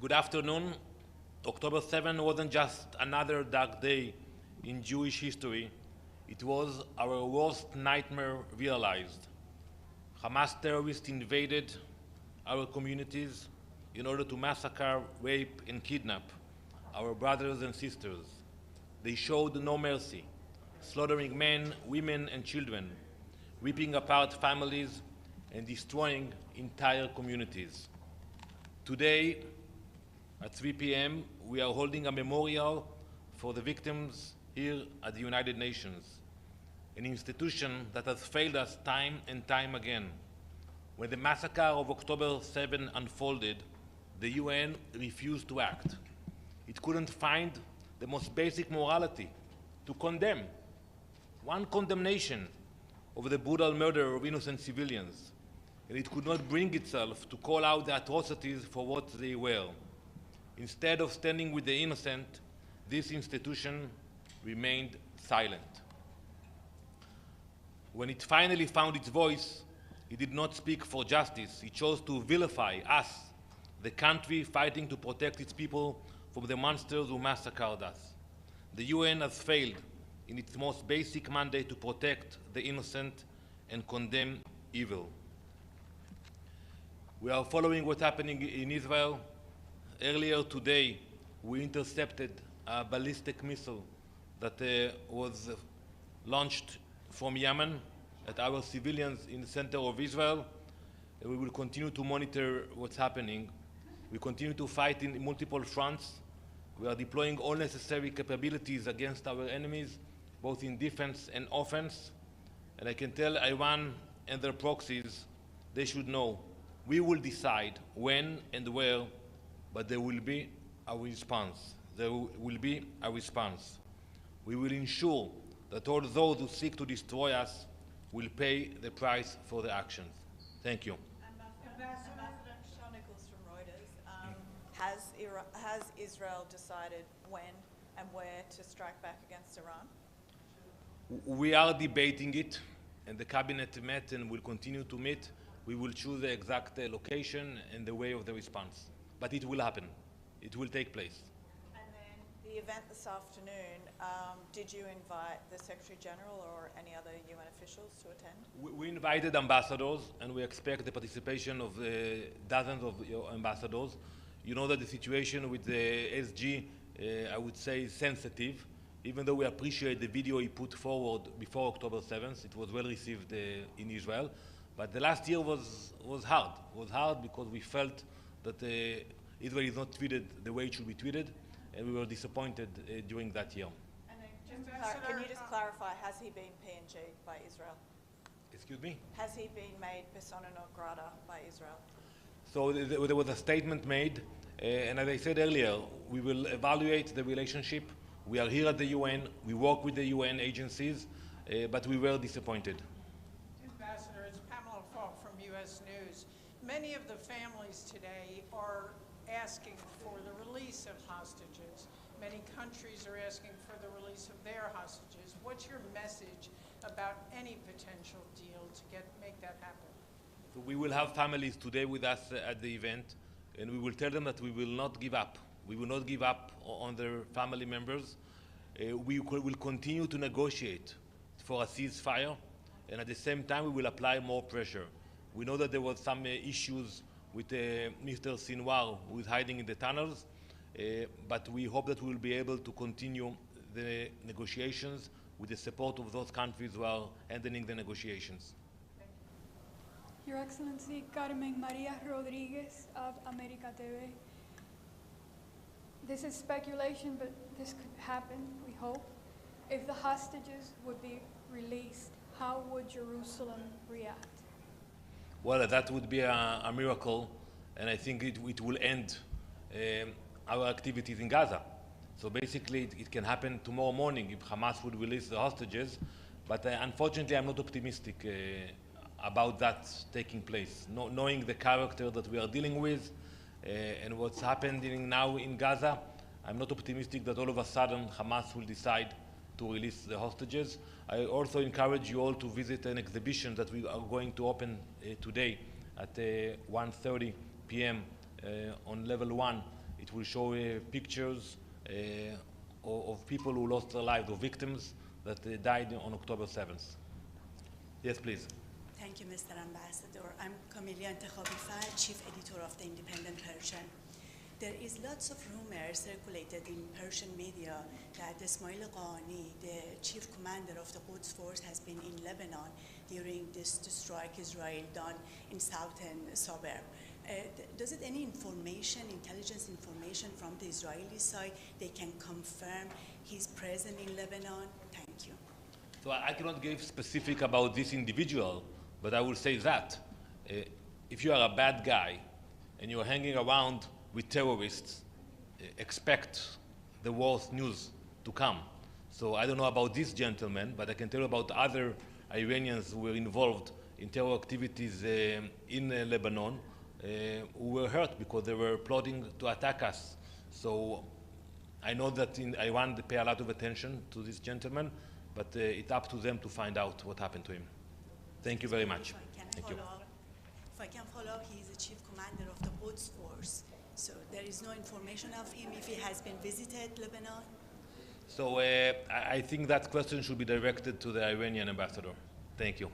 Good afternoon. October 7 wasn't just another dark day in Jewish history. It was our worst nightmare realized. Hamas terrorists invaded our communities in order to massacre, rape, and kidnap our brothers and sisters. They showed no mercy, slaughtering men, women, and children, ripping apart families, and destroying entire communities. Today, at 3 p.m., we are holding a memorial for the victims here at the United Nations, an institution that has failed us time and time again. When the massacre of October 7 unfolded, the UN refused to act. It couldn't find the most basic morality to condemn. One condemnation of the brutal murder of innocent civilians, and it could not bring itself to call out the atrocities for what they were. Instead of standing with the innocent, this institution remained silent. When it finally found its voice, it did not speak for justice. It chose to vilify us, the country fighting to protect its people from the monsters who massacred us. The UN has failed in its most basic mandate to protect the innocent and condemn evil. We are following what's happening in Israel. Earlier today, we intercepted a ballistic missile that was launched from Yemen at our civilians in the center of Israel. We will continue to monitor what's happening. We continue to fight in multiple fronts. We are deploying all necessary capabilities against our enemies, both in defense and offense. And I can tell Iran and their proxies, they should know, we will decide when and where, but there will be a response. There will be a response. We will ensure that all those who seek to destroy us will pay the price for their actions. Thank you. Ambassador Sean Nichols from Reuters. Has Israel decided when and where to strike back against Iran? We are debating it, and the cabinet met and will continue to meet. We will choose the exact location and the way of the response. But it will happen. It will take place. And then the event this afternoon, did you invite the Secretary General or any other UN officials to attend? We invited ambassadors, and we expect the participation of dozens of ambassadors. You know that the situation with the SG, I would say, is sensitive. Even though we appreciate the video he put forward before October 7th, it was well received in Israel. But the last year was hard. It was hard because we felt that Israel is not treated the way it should be treated, and we were disappointed during that year. And then can you just clarify, has he been PNG by Israel? Excuse me? Has he been made persona non grata by Israel? So there was a statement made, and as I said earlier, we will evaluate the relationship. We are here at the UN, we work with the UN agencies, but we were disappointed. Ambassador, it's Pamela Falk from U.S. News. Many of the families today are asking for the release of hostages. Many countries are asking for the release of their hostages. What's your message about any potential deal to make that happen? So we will have families today with us at the event, and we will tell them that we will not give up. We will not give up on their family members. We will continue to negotiate for a ceasefire, and at the same time we will apply more pressure. We know that there was some issues with Mr. Sinwar, who is hiding in the tunnels, but we hope that we will be able to continue the negotiations with the support of those countries who are handling the negotiations. Your Excellency, Carmen Maria Rodriguez of America TV. This is speculation, but this could happen, we hope. If the hostages would be released, how would Jerusalem react? Well, that would be a miracle, and I think it will end our activities in Gaza. So basically, it can happen tomorrow morning if Hamas would release the hostages, but unfortunately, I'm not optimistic about that taking place. Knowing the character that we are dealing with and what's happening now in Gaza, I'm not optimistic that all of a sudden Hamas will decide to release the hostages. I also encourage you all to visit an exhibition that we are going to open today at 1:30 p.m. On level 1 It will show pictures of people who lost their lives, of victims that died on October 7th. Yes, please. Thank you, Mr. Ambassador. I'm Camelia Intekhabi, Chief Editor of the Independent Persian. There is lots of rumors circulated in Persian media that Ismail Qani, the chief commander of the Quds Force, has been in Lebanon during this strike Israel done in southern suburb. Does it any information, intelligence information from the Israeli side, they can confirm he's present in Lebanon? Thank you. So I cannot give specific about this individual, but I will say that if you are a bad guy and you're hanging around with terrorists, expect the worst news to come. So I don't know about this gentleman, but I can tell you about other Iranians who were involved in terror activities in Lebanon who were hurt because they were plotting to attack us. So I know that in Iran they pay a lot of attention to this gentleman, but it's up to them to find out what happened to him. Thank you very much. Thank you. If I can follow, he is the chief commander of the Quds Force. So there is no information of him if he has been visited Lebanon? So I think that question should be directed to the Iranian ambassador. Thank you.